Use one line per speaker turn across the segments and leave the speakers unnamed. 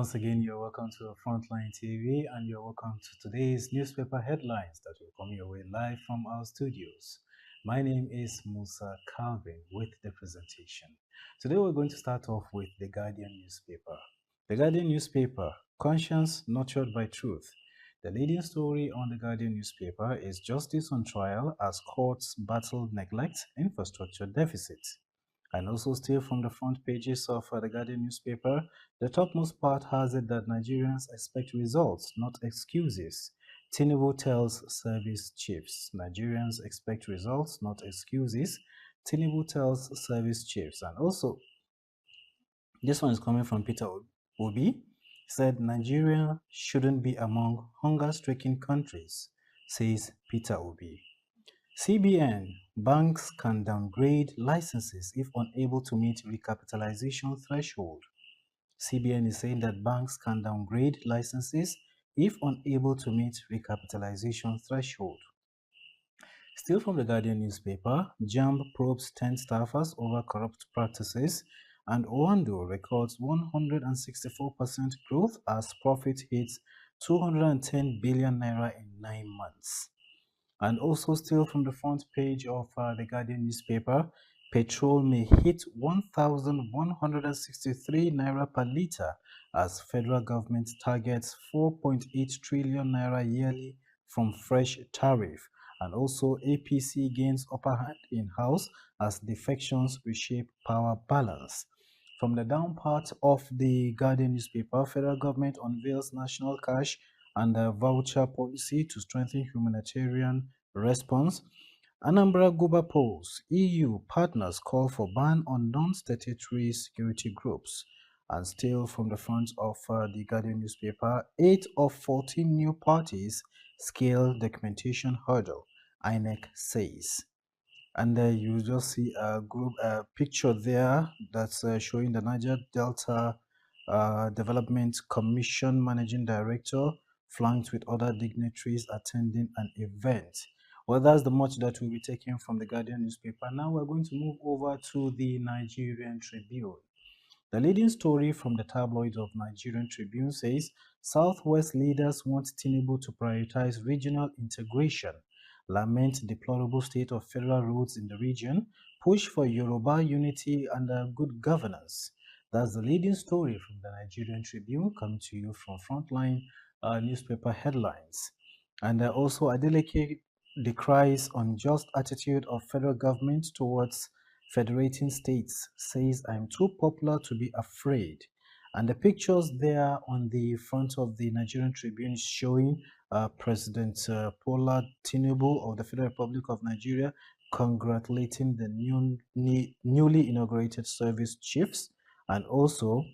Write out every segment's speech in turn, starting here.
once again, you're welcome to Frontline TV and you're welcome to today's newspaper headlines that will come your way live from our studios. My name is Musa Calvin with the presentation. Today we're going to start off with the Guardian newspaper. The Guardian newspaper, conscience nurtured by truth. The leading story on the Guardian newspaper is Justice on Trial as courts battle neglect, infrastructure deficit. And also still from the front pages of the Guardian newspaper, the topmost part has it that Nigerians expect results, not excuses. Tinubu tells service chiefs. Nigerians expect results, not excuses. Tinubu tells service chiefs. And also, this one is coming from Peter Obi. He said Nigeria shouldn't be among hunger-stricken countries, says Peter Obi. CBN, banks can downgrade licenses if unable to meet recapitalization threshold. CBN is saying that banks can downgrade licenses if unable to meet recapitalization threshold. Still from the Guardian newspaper, JAMB probes 10 staffers over corrupt practices, and Oando records 164% growth as profit hits 210 billion naira in 9 months. And also still from the front page of the Guardian newspaper, petrol may hit 1,163 naira per litre as federal government targets 4.8 trillion naira yearly from fresh tariff. And also APC gains upper hand in House as defections reshape power balance. From the down part of the Guardian newspaper, federal government unveils national cash and a voucher policy to strengthen humanitarian response. Anambra Guba polls, EU partners call for ban on non-statutory security groups. And still from the front of the Guardian newspaper, 8 of 14 new parties scale documentation hurdle, INEC says. And you just see a group picture there that's showing the Niger Delta Development Commission Managing Director flanked with other dignitaries attending an event. Well, that's the much that we'll be taking from the Guardian newspaper. Now we're going to move over to the Nigerian Tribune. The leading story from the tabloid of Nigerian Tribune says Southwest leaders want Tinubu to prioritize regional integration, lament deplorable state of federal roads in the region, push for Yoruba unity and good governance. That's the leading story from the Nigerian Tribune, coming to you from Frontline newspaper headlines. And also Adeleke decries unjust attitude of federal government towards federating states, says I'm too popular to be afraid. And the pictures there on the front of the Nigerian Tribune showing President Bola Tinubu of the Federal Republic of Nigeria congratulating the newly inaugurated service chiefs, and also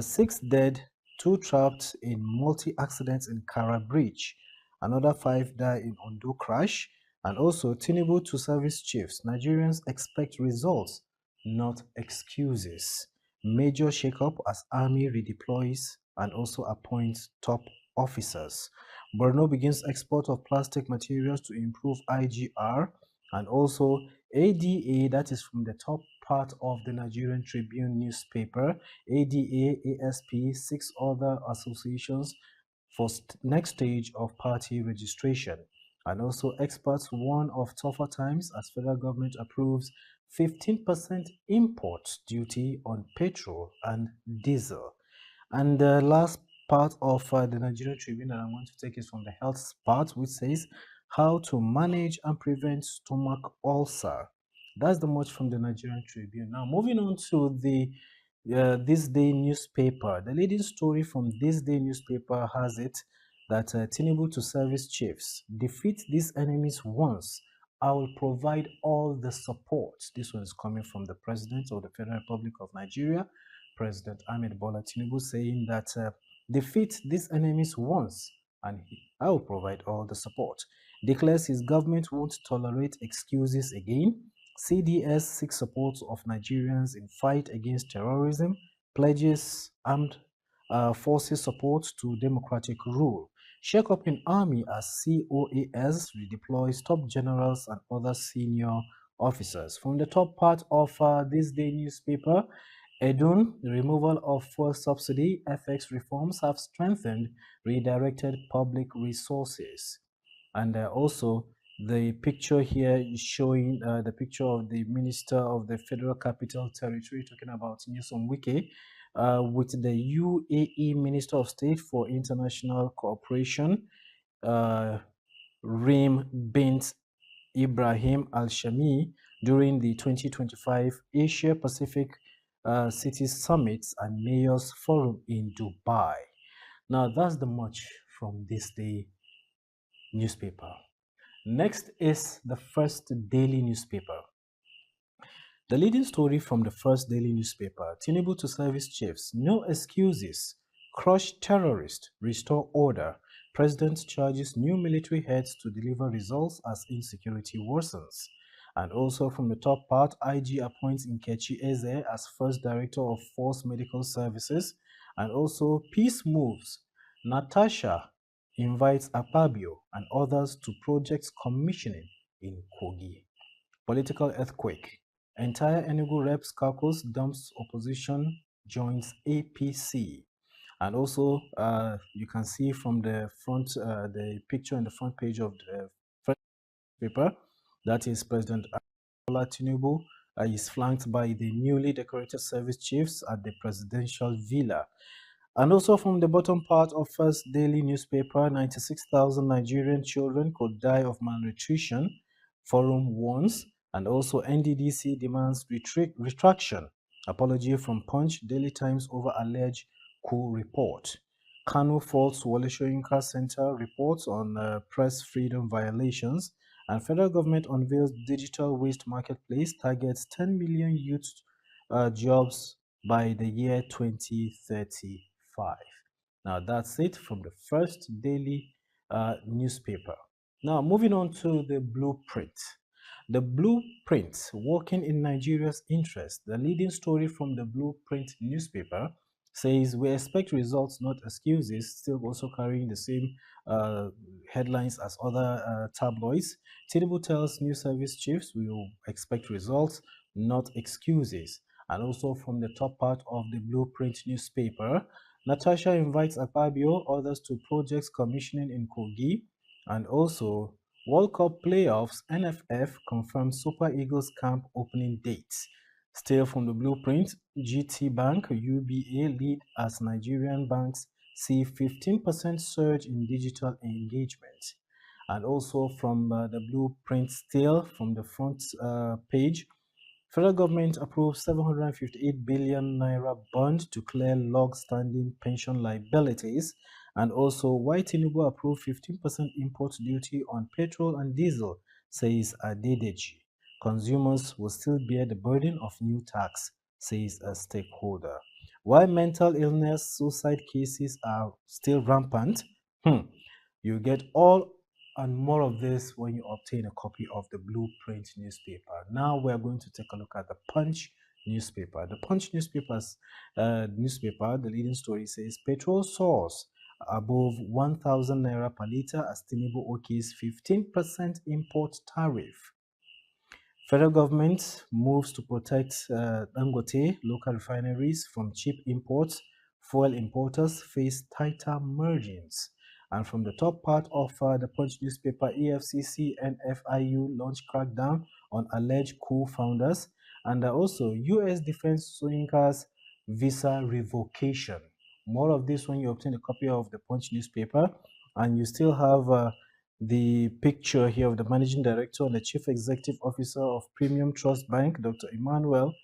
6 dead, 2 trapped in multi-accidents in Kara Bridge. Another 5 die in Ondo crash. And also Tinubu to service chiefs. Nigerians expect results, not excuses. Major shakeup as army redeploys and also appoints top officers. Borno begins export of plastic materials to improve IGR. And also ADA, that is from the top part of the Nigerian Tribune newspaper. ADA, ASP, 6 other associations for next stage of party registration. And also experts warn of tougher times as federal government approves 15% import duty on petrol and diesel. And the last part of the Nigerian Tribune that I want to take is from the health part, which says how to manage and prevent stomach ulcer. That's the much from the Nigerian Tribune. Now moving on to the This Day newspaper. The leading story from This Day newspaper has it that Tinubu to service chiefs, defeat these enemies once. I will provide all the support. This one is coming from the President of the Federal Republic of Nigeria, President Ahmed Bola Tinubu, saying that defeat these enemies once and I will provide all the support. Declares his government won't tolerate excuses again. CDS seeks support of Nigerians in fight against terrorism, pledges armed forces support to democratic rule. Shake-up in army as COAS redeploys top generals and other senior officers. From the top part of This Day newspaper, Edun, the removal of fuel subsidy, FX reforms have strengthened redirected public resources. And also, the picture here is showing the picture of the Minister of the Federal Capital Territory, talking about Nyesom Wike, with the UAE Minister of State for International Cooperation, uh, Rim bint Ibrahim Al-Shami during the 2025 Asia Pacific Cities Summit and Mayors Forum in Dubai. Now, that's the much from this day newspaper. Next is the first daily newspaper. The leading story from the first daily newspaper, Tinubu to service chiefs, no excuses, crush terrorists, restore order. President charges new military heads to deliver results as insecurity worsens. And also from the top part, IG appoints Nkechi Eze as first director of Force Medical Services. And also peace moves. Natasha invites Akpabio and others to projects commissioning in Kogi. Political earthquake. Entire Enugu Reps caucus dumps opposition, joins APC. And also, you can see from the front, the picture on the front page of the first paper, that is President Bola Tinubu is flanked by the newly decorated service chiefs at the presidential villa. And also from the bottom part of First Daily newspaper, 96,000 Nigerian children could die of malnutrition, Forum warns, and also NDDC demands retraction. Apology from Punch, Daily Times over alleged coup report. Kanu faults Wole Soyinka Center reports on press freedom violations, and federal government unveils digital waste marketplace targets 10 million youth jobs by the year 2035. Now that's it from the first daily newspaper. Now moving on to the blueprint. The blueprint, working in Nigeria's interest. The leading story from the blueprint newspaper says we expect results, not excuses, still also carrying the same uh, headlines as other tabloids. Tinubu tells new service chiefs we will expect results, not excuses. And also from the top part of the blueprint newspaper, Natasha invites Akpabio, others to projects commissioning in Kogi, and also World Cup playoffs, NFF confirms Super Eagles camp opening dates. Still from the blueprint, GT Bank, UBA lead as Nigerian banks see 15% surge in digital engagement. And also from the blueprint, still from the front page, federal government approved 758 billion naira bond to clear long-standing pension liabilities, and also why Tinubu approved 15% import duty on petrol and diesel, says Adedeji. Consumers will still bear the burden of new tax, says a stakeholder. Why mental illness, suicide cases are still rampant? You get all and more of this when you obtain a copy of the Blueprint newspaper. Now we're going to take a look at the Punch newspaper. The Punch newspaper, the leading story says petrol soars above 1,000 naira per liter as Tinubu OK's 15% import tariff. Federal government moves to protect Dangote local refineries from cheap imports. Fuel importers face tighter margins. And from the top part of the Punch newspaper, EFCC and FIU launch crackdown on alleged coup founders. And also, U.S. Defense Soyinka's visa revocation. More of this when you obtain a copy of the Punch newspaper. And you still have the picture here of the managing director and the chief executive officer of Premium Trust Bank, Dr. Emmanuel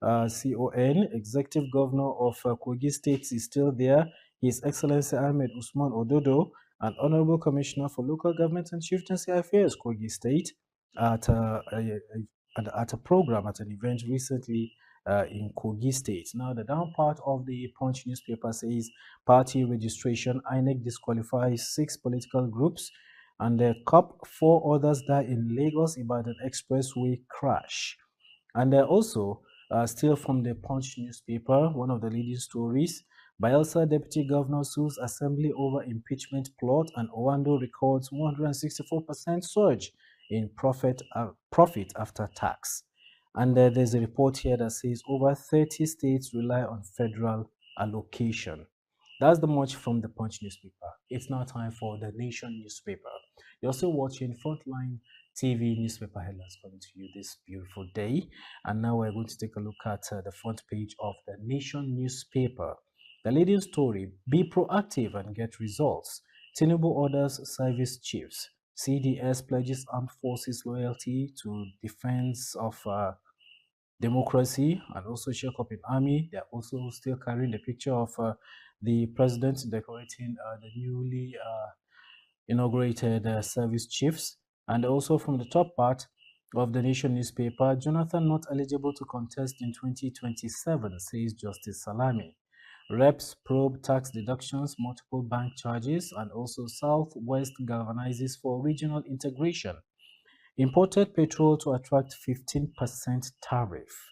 CON, executive governor of Kogi State is still there. His Excellency Ahmed Usman Ododo, an honorable commissioner for local government and chieftaincy affairs, Kogi State, at at a program, at an event recently in Kogi State. Now, the down part of the Punch newspaper says party registration, INEC disqualifies 6 political groups, and the COP 4 others die in Lagos Ibadan Expressway crash. And also, still from the Punch newspaper, one of the leading stories, Bayelsa Deputy Governor sues Assembly over impeachment plot, and Owando records 164% surge in profit after tax. And there's a report here that says over 30 states rely on federal allocation. That's the much from the Punch newspaper. It's now time for the Nation newspaper. You're still watching Frontline TV newspaper headlines coming to you this beautiful day. And now we're going to take a look at the front page of the Nation newspaper. The leading story: be proactive and get results. Tinubu orders service chiefs. CDS pledges armed forces loyalty to defense of democracy, and also shake up in army. They're also still carrying the picture of the president decorating the newly inaugurated service chiefs. And also from the top part of the Nation newspaper, Jonathan not eligible to contest in 2027, says Justice Salami. Reps probe tax deductions, multiple bank charges, and also Southwest galvanizes for regional integration. Imported petrol to attract 15% tariff.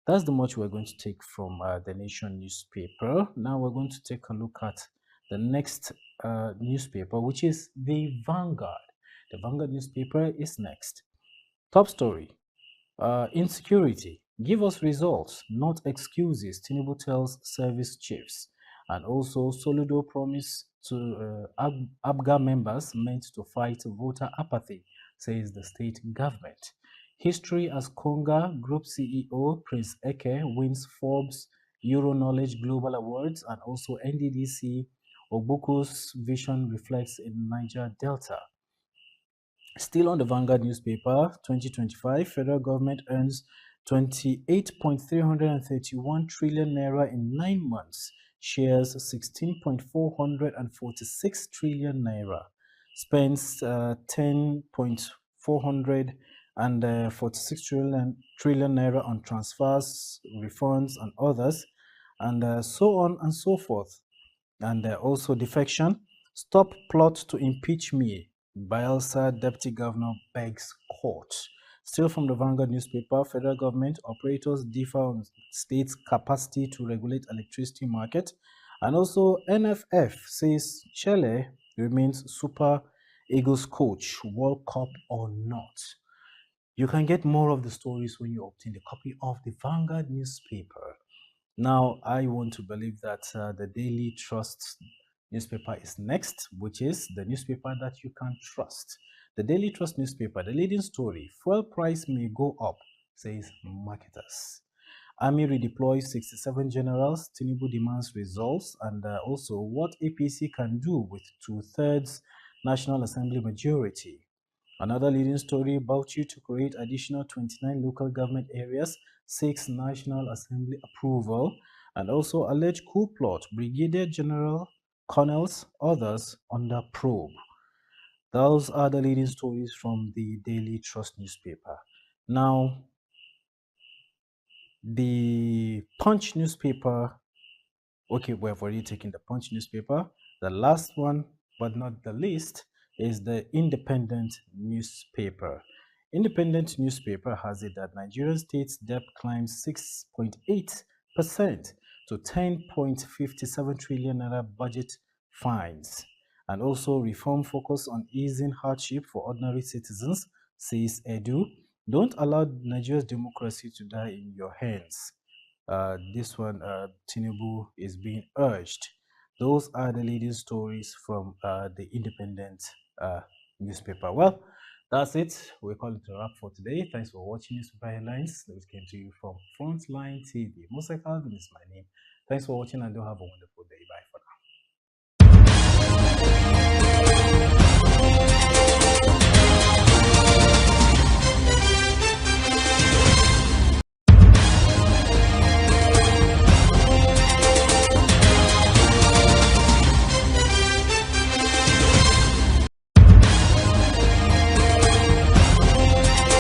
That's the much we're going to take from the Nation newspaper. Now we're going to take a look at the next newspaper, which is the Vanguard. The Vanguard newspaper is next. Top story: insecurity. Give us results, not excuses, Tinubu tells service chiefs. And also, Soludo promise to ABGA members meant to fight voter apathy, says the state government. History as Konga Group CEO Prince Eke wins Forbes Euro Knowledge Global Awards, and also NDDC Ogbuku's vision reflects in Niger Delta. Still on the Vanguard newspaper, 2025, federal government earns 28.331 trillion naira in 9 months, shares 16.446 trillion naira, spends 10.446 trillion naira on transfers, refunds, and others, and so on and so forth. And also defection. Stop plot to impeach me. Bielsa deputy governor begs court. Still from the Vanguard newspaper, federal government operators differ on states' capacity to regulate electricity market. And also NFF says Chile remains Super Eagles coach, World Cup or not. You can get more of the stories when you obtain the copy of the Vanguard newspaper. Now, I want to believe that the Daily Trust newspaper is next, which is the newspaper that you can trust. The Daily Trust newspaper, the leading story: fuel price may go up, says marketers. Army redeploys 67 generals, Tinubu demands results, and also what APC can do with two-thirds National Assembly majority. Another leading story: Bauchi to create additional 29 local government areas, seeks National Assembly approval. And also alleged coup plot: Brigadier General, colonels, others under probe. Those are the leading stories from the Daily Trust newspaper. Now, the Punch newspaper. Okay, we've already taken the Punch newspaper. The last one, but not the least, is the Independent newspaper. Independent newspaper has it that Nigerian state's debt climbs 6.8% to 10.57 trillion naira budget fines. And also reform focus on easing hardship for ordinary citizens, says Edu. Don't allow Nigeria's democracy to die in your hands. This one, Tinubu is being urged. Those are the leading stories from the Independent newspaper. Well, that's it. We call it a wrap for today. Thanks for watching Newspaper Headlines. This came to you from Frontline TV. Musa Calvin is my name. Thanks for watching and do have a wonderful day. Bye.